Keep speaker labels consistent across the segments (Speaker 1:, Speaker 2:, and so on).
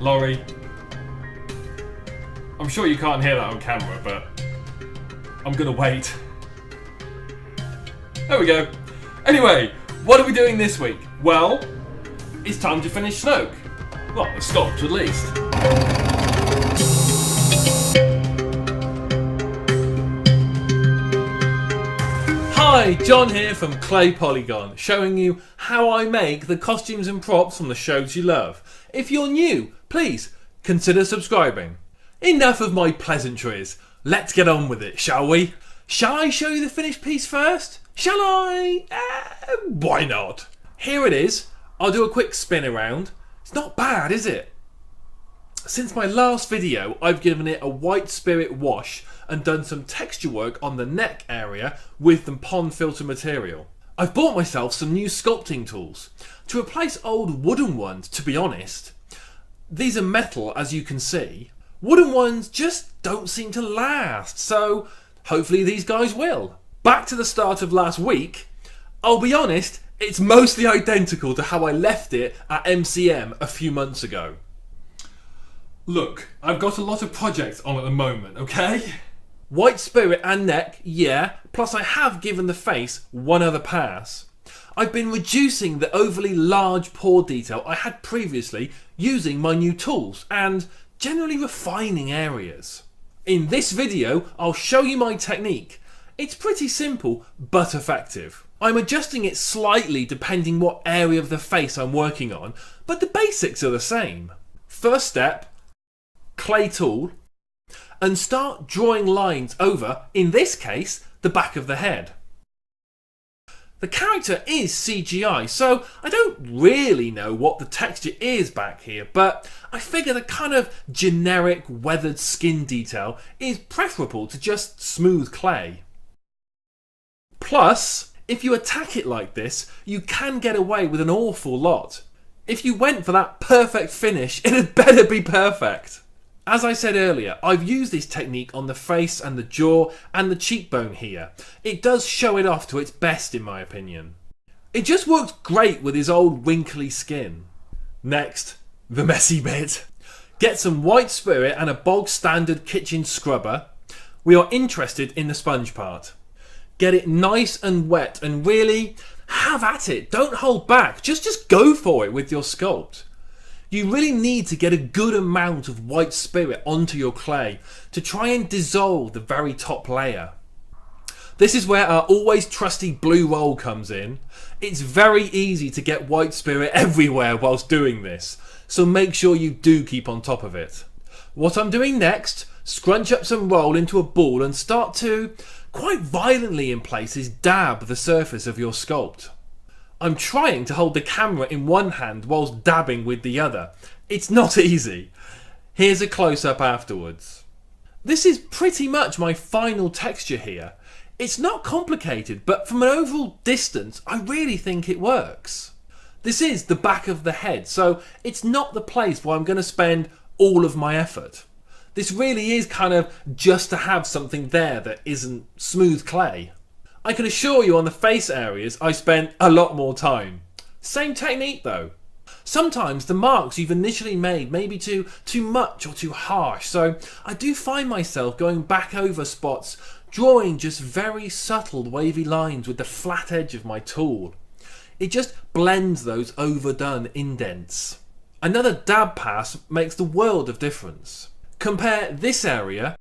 Speaker 1: Laurie, I'm sure you can't hear that on camera, but I'm gonna wait. There we go. Anyway, what are we doing this week? Well, it's time to finish Snoke. Well, the sculpt at least. Hi, John here from Clay Polygon, showing you how I make the costumes and props from the shows you love. If you're new, please consider subscribing. Enough of my pleasantries. Let's get on with it, shall we? Shall I show you the finished piece first? Shall I? Why not? Here it is. I'll do a quick spin around. It's not bad, is it? Since my last video, I've given it a white spirit wash and done some texture work on the neck area with the pond filter material. I've bought myself some new sculpting tools to replace old wooden ones, to be honest. These are metal, as you can see. Wooden ones just don't seem to last, so hopefully these guys will. Back to the start of last week, I'll be honest, it's mostly identical to how I left it at MCM a few months ago. Look, I've got a lot of projects on at the moment, okay? White spirit and neck, yeah, plus I have given the face one other pass. I've been reducing the overly large paw detail I had previously using my new tools and generally refining areas. In this video, I'll show you my technique. It's pretty simple but effective. I'm adjusting it slightly depending what area of the face I'm working on, but the basics are the same. First step, clay tool, and start drawing lines over, in this case, the back of the head. The character is CGI, so I don't really know what the texture is back here, but I figure the kind of generic weathered skin detail is preferable to just smooth clay. Plus, if you attack it like this, you can get away with an awful lot. If you went for that perfect finish, it had better be perfect. As I said earlier, I've used this technique on the face and the jaw and the cheekbone here. It does show it off to its best in my opinion. It just works great with his old wrinkly skin. Next, the messy bit. Get some white spirit and a bog standard kitchen scrubber. We are interested in the sponge part. Get it nice and wet and really have at it. Don't hold back. Just go for it with your sculpt. You really need to get a good amount of white spirit onto your clay to try and dissolve the very top layer. This is where our always trusty blue roll comes in. It's very easy to get white spirit everywhere whilst doing this, so make sure you do keep on top of it. What I'm doing next, scrunch up some roll into a ball and start to, quite violently in places, dab the surface of your sculpt. I'm trying to hold the camera in one hand whilst dabbing with the other. It's not easy. Here's a close-up afterwards. This is pretty much my final texture here. It's not complicated, but from an overall distance, I really think it works. This is the back of the head, so it's not the place where I'm going to spend all of my effort. This really is kind of just to have something there that isn't smooth clay. I can assure you on the face areas I spent a lot more time. Same technique though. Sometimes the marks you've initially made may be too much or too harsh, so I do find myself going back over spots, drawing just very subtle wavy lines with the flat edge of my tool. It just blends those overdone indents. Another dab pass makes the world of difference. Compare this area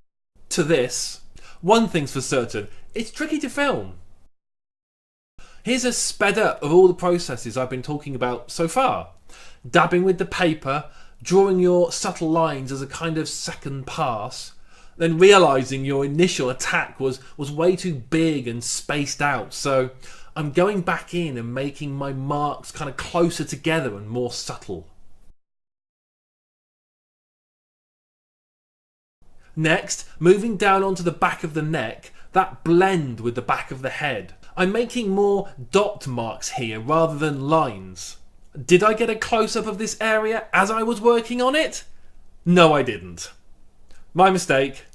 Speaker 1: to this. One thing's for certain, it's tricky to film. Here's a sped up of all the processes I've been talking about so far. Dabbing with the paper, drawing your subtle lines as a kind of second pass, then realising your initial attack was way too big and spaced out, so I'm going back in and making my marks kind of closer together and more subtle. Next, moving down onto the back of the neck, that blend with the back of the head. I'm making more dot marks here rather than lines. Did I get a close-up of this area as I was working on it? No, I didn't. My mistake.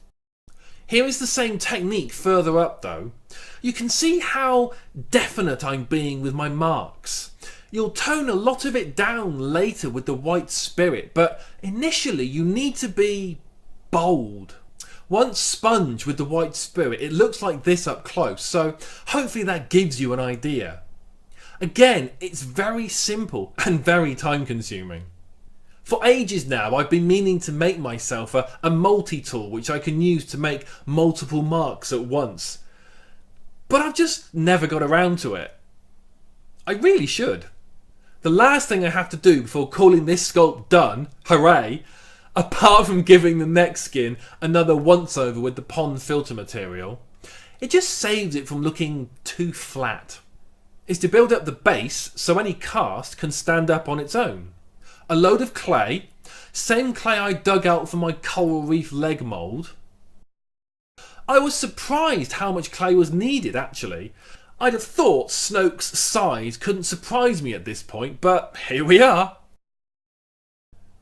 Speaker 1: Here is the same technique further up though. You can see how definite I'm being with my marks. You'll tone a lot of it down later with the white spirit, but initially you need to be bold. Once sponged with the white spirit, it looks like this up close, so hopefully that gives you an idea. Again, it's very simple and very time consuming. For ages now, I've been meaning to make myself a multi-tool which I can use to make multiple marks at once. But I've just never got around to it. I really should. The last thing I have to do before calling this sculpt done, hooray, apart from giving the neck skin another once over with the pond filter material, it just saves it from looking too flat, is to build up the base so any cast can stand up on its own. A load of clay, same clay I dug out for my coral reef leg mould. I was surprised how much clay was needed actually. I'd have thought Snoke's size couldn't surprise me at this point, but here we are.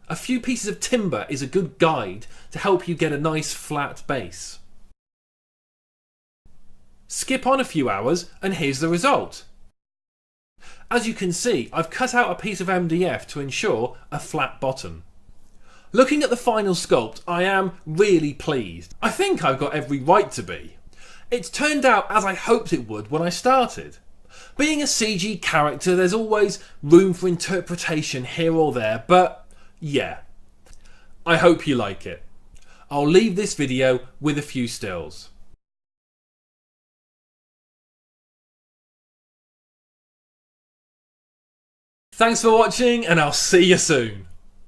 Speaker 1: A few pieces of timber is a good guide to help you get a nice flat base. Skip on a few hours and here's the result. As you can see, I've cut out a piece of MDF to ensure a flat bottom. Looking at the final sculpt, I am really pleased. I think I've got every right to be. It's turned out as I hoped it would when I started. Being a CG character, there's always room for interpretation here or there, but yeah, I hope you like it. I'll leave this video with a few stills. Thanks for watching and I'll see you soon.